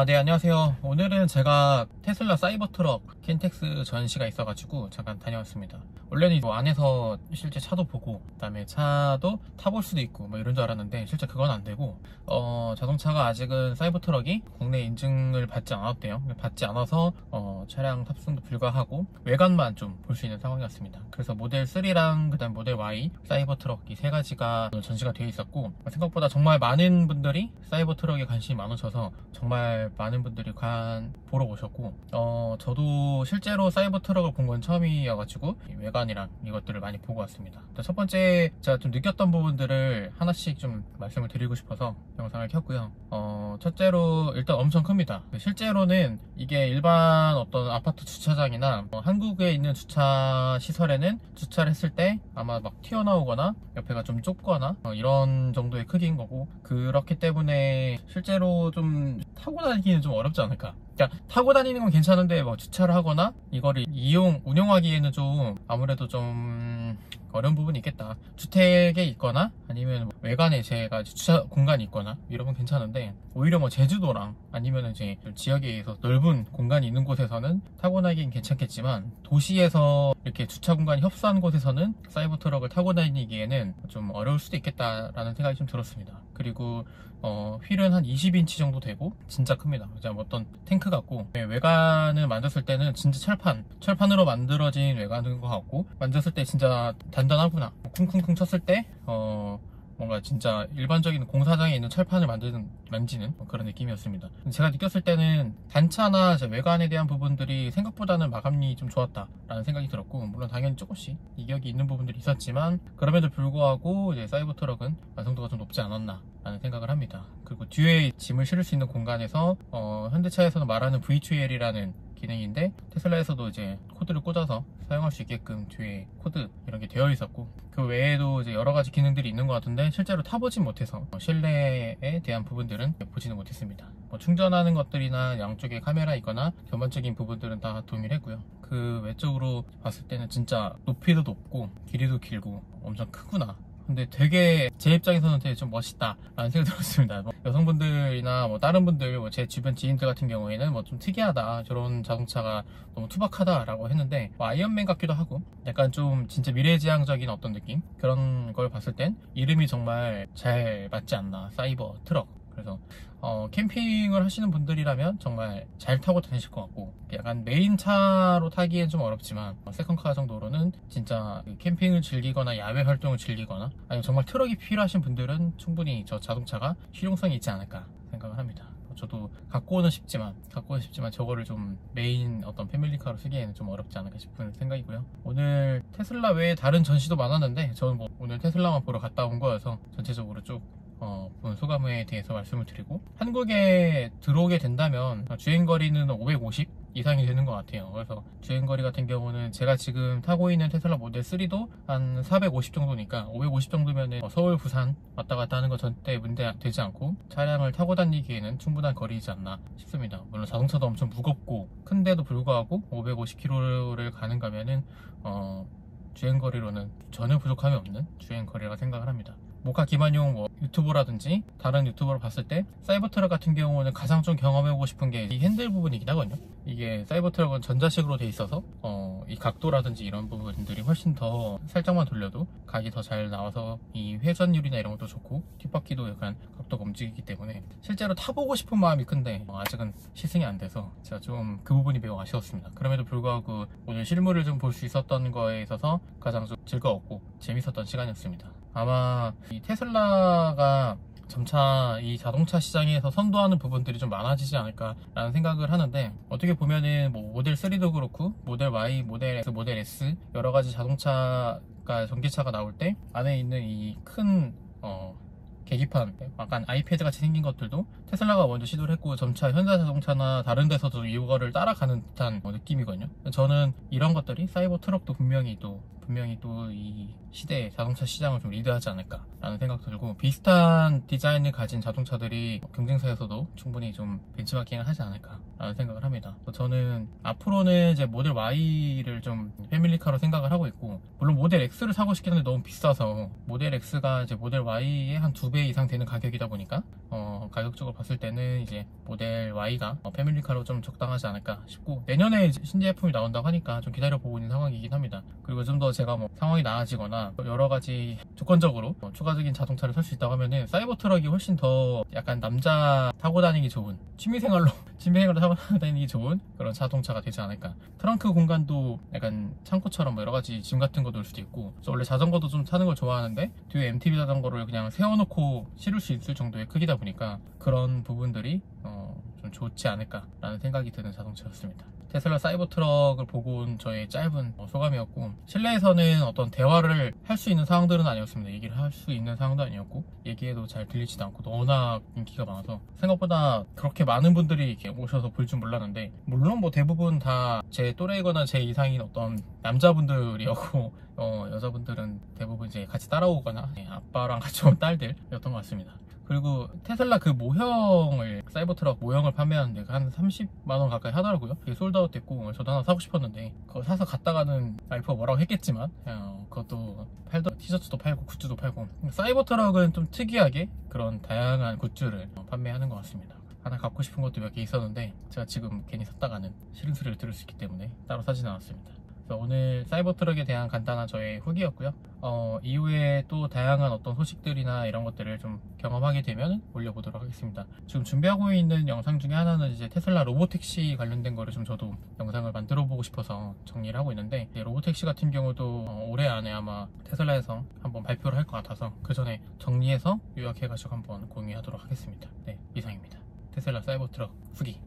네, 안녕하세요. 오늘은 제가 테슬라 사이버트럭 킨텍스 전시가 있어가지고 잠깐 다녀왔습니다. 원래는 뭐 안에서 실제 차도 보고, 그다음에 차도 타볼 수도 있고 뭐 이런 줄 알았는데 실제 그건 안 되고, 자동차가 아직은 사이버트럭이 국내 인증을 받지 않았대요. 받지 않아서 차량 탑승도 불가하고 외관만 좀 볼 수 있는 상황이었습니다. 그래서 모델 3랑 그다음 모델 Y 사이버트럭 이 세 가지가 전시가 되어 있었고, 생각보다 정말 많은 분들이 사이버트럭에 관심이 많으셔서 정말 많은 분들이 보러 오셨고, 저도 실제로 사이버트럭을 본 건 처음이어가지고 외관이랑 이것들을 많이 보고 왔습니다. 첫 번째 제가 좀 느꼈던 부분들을 하나씩 좀 말씀을 드리고 싶어서 영상을 켰고요. 첫째로 일단 엄청 큽니다. 실제로는 이게 일반 어떤 아파트 주차장이나 한국에 있는 주차 시설에는 주차를 했을 때 아마 막 튀어나오거나 옆에가 좀 좁거나 이런 정도의 크기인 거고, 그렇기 때문에 실제로 좀 타고 다니기는 좀 어렵지 않을까. 그러니까 타고 다니는 건 괜찮은데 뭐 주차를 하거나 이거를 운영하기에는 좀 아무래도 좀 어려운 부분이 있겠다. 주택에 있거나 아니면 외관에 제가 주차 공간이 있거나 이러면 괜찮은데, 오히려 뭐 제주도랑 아니면 이제 지역에 의해서 넓은 공간이 있는 곳에서는 타고 다니긴 괜찮겠지만, 도시에서 이렇게 주차 공간이 협소한 곳에서는 사이버트럭을 타고 다니기에는 좀 어려울 수도 있겠다라는 생각이 좀 들었습니다. 그리고 휠은 한 20인치 정도 되고 진짜 큽니다. 어떤 탱크 같고, 외관을 만졌을 때는 진짜 철판으로 만들어진 외관인 것 같고, 만졌을 때 진짜 단단하구나, 쿵쿵쿵 쳤을 때 뭔가 진짜 일반적인 공사장에 있는 철판을 만지는 그런 느낌이었습니다. 제가 느꼈을 때는 단차나 외관에 대한 부분들이 생각보다는 마감이 좀 좋았다라는 생각이 들었고, 물론 당연히 조금씩 이격이 있는 부분들이 있었지만 그럼에도 불구하고 이제 사이버트럭은 완성도가 좀 높지 않았나 라는 생각을 합니다. 그리고 뒤에 짐을 실을 수 있는 공간에서 현대차에서는 말하는 V2L이라는 기능인데, 테슬라에서도 이제 코드를 꽂아서 사용할 수 있게끔 뒤에 코드 이런 게 되어 있었고, 그 외에도 이제 여러 가지 기능들이 있는 것 같은데 실제로 타보진 못해서 실내에 대한 부분들은 보지는 못했습니다. 충전하는 것들이나 양쪽에 카메라 있거나 전반적인 부분들은 다 동일했고요. 그 외적으로 봤을 때는 진짜 높이도 높고 길이도 길고 엄청 크구나. 근데 되게 제 입장에서는 되게 좀 멋있다 라는 생각이 들었습니다. 여성분들이나 다른 분들, 제 주변 지인들 같은 경우에는 좀 특이하다, 저런 자동차가 너무 투박하다 라고 했는데, 아이언맨 같기도 하고 약간 좀 진짜 미래지향적인 어떤 느낌, 그런 걸 봤을 땐 이름이 정말 잘 맞지 않나, 사이버 트럭. 그래서 캠핑을 하시는 분들이라면 정말 잘 타고 다니실 것 같고, 약간 메인 차로 타기엔 좀 어렵지만 세컨카 정도로는 진짜 캠핑을 즐기거나 야외 활동을 즐기거나 아니면 정말 트럭이 필요하신 분들은 충분히 저 자동차가 실용성이 있지 않을까 생각을 합니다. 저도 갖고는 싶지만 저거를 좀 메인 어떤 패밀리카로 쓰기에는 좀 어렵지 않을까 싶은 생각이고요. 오늘 테슬라 외에 다른 전시도 많았는데 저는 오늘 테슬라만 보러 갔다 온 거여서 전체적으로 쭉 본 소감에 대해서 말씀을 드리고, 한국에 들어오게 된다면 주행거리는 550 이상이 되는 것 같아요. 그래서 주행거리 같은 경우는 제가 지금 타고 있는 테슬라 모델 3도 한 450 정도니까 550 정도면은 서울, 부산 왔다 갔다 하는 거 절대 문제 되지 않고 차량을 타고 다니기에는 충분한 거리이지 않나 싶습니다. 물론 자동차도 엄청 무겁고 큰데도 불구하고 550km를 가는 가면은 주행거리로는 전혀 부족함이 없는 주행거리라 생각을 합니다. 모카 기반용 유튜버라든지 다른 유튜버를 봤을 때 사이버트럭 같은 경우는 가장 좀 경험해보고 싶은 게 이 핸들 부분이긴 하거든요. 이게 사이버트럭은 전자식으로 돼 있어서 이 각도라든지 이런 부분들이 훨씬 더 살짝만 돌려도 각이 더 잘 나와서 이 회전율이나 이런 것도 좋고, 뒷바퀴도 약간 각도가 움직이기 때문에 실제로 타보고 싶은 마음이 큰데 아직은 시승이 안 돼서 제가 좀 그 부분이 매우 아쉬웠습니다. 그럼에도 불구하고 오늘 실물을 좀 볼 수 있었던 거에 있어서 가장 좀 즐거웠고 재밌었던 시간이었습니다. 아마 이 테슬라가 점차 이 자동차 시장에서 선도하는 부분들이 좀 많아지지 않을까 라는 생각을 하는데, 어떻게 보면은 모델 3도 그렇고 모델 Y, 모델 X, 모델 S 여러 가지 자동차가 전기차가 나올 때 안에 있는 이 큰 계기판, 약간 아이패드 같이 생긴 것들도 테슬라가 먼저 시도를 했고, 점차 현대자동차나 다른 데서도 이거를 따라가는 듯한 느낌이거든요. 저는 이런 것들이 사이버 트럭도 분명히 또 이 시대의 자동차 시장을 좀 리드하지 않을까 라는 생각도 들고, 비슷한 디자인을 가진 자동차들이 경쟁사에서도 충분히 좀 벤치마킹을 하지 않을까 라는 생각을 합니다. 저는 앞으로는 이제 모델 Y를 좀 패밀리카로 생각을 하고 있고, 물론 모델 X를 사고 싶긴 한데 너무 비싸서 모델 X가 이제 모델 Y의 한 2배 2배 이상 되는 가격이다 보니까 가격적으로 봤을 때는 이제 모델 Y가 패밀리카로 좀 적당하지 않을까 싶고, 내년에 신제품이 나온다고 하니까 좀 기다려보고 있는 상황이긴 합니다. 그리고 좀 더 제가 상황이 나아지거나 여러가지 조건적으로 추가적인 자동차를 살 수 있다고 하면은 사이버 트럭이 훨씬 더 약간 남자 타고 다니기 좋은, 취미생활로 타고 다니기 좋은 그런 자동차가 되지 않을까. 트렁크 공간도 약간 창고처럼 여러가지 짐 같은 거 넣을 수도 있고, 저 원래 자전거도 좀 타는 걸 좋아하는데 뒤에 MTB 자전거를 그냥 세워놓고 실을 수 있을 정도의 크기다 보니까 그런 부분들이 좀 좋지 않을까라는 생각이 드는 자동차였습니다. 테슬라 사이버 트럭을 보고 온 저의 짧은 소감이었고, 실내에서는 어떤 대화를 할 수 있는 상황들은 아니었습니다. 얘기를 할 수 있는 상황도 아니었고, 얘기해도 잘 들리지도 않고 워낙 인기가 많아서 생각보다 그렇게 많은 분들이 이렇게 오셔서 볼 줄 몰랐는데, 물론 대부분 다 제 또래이거나 제 이상인 어떤 남자분들이었고 여자분들은 대부분 이제 같이 따라오거나 아빠랑 같이 온 딸들이었던 것 같습니다. 그리고 테슬라 그 모형을, 사이버 트럭 모형을 판매하는데 한 30만원 가까이 하더라고요. 그게 솔드아웃 됐고, 저도 하나 사고 싶었는데 그거 사서 갔다가는 와이프가 뭐라고 했겠지만 그것도 티셔츠도 팔고 굿즈도 팔고, 사이버 트럭은 좀 특이하게 그런 다양한 굿즈를 판매하는 것 같습니다. 하나 갖고 싶은 것도 몇 개 있었는데 제가 지금 괜히 샀다가는 싫은 소리를 들을 수 있기 때문에 따로 사진 않았습니다. 그래서 오늘 사이버 트럭에 대한 간단한 저의 후기였고요. 이후에 또 다양한 어떤 소식들이나 이런 것들을 좀 경험하게 되면 올려보도록 하겠습니다. 지금 준비하고 있는 영상 중에 하나는 이제 테슬라 로보택시 관련된 거를 좀 저도 영상을 만들어 보고 싶어서 정리를 하고 있는데, 로보택시 같은 경우도 올해 안에 아마 테슬라에서 한번 발표를 할 것 같아서 그 전에 정리해서 요약해가지고 한번 공유하도록 하겠습니다. 네, 이상입니다. 테슬라 사이버 트럭 후기.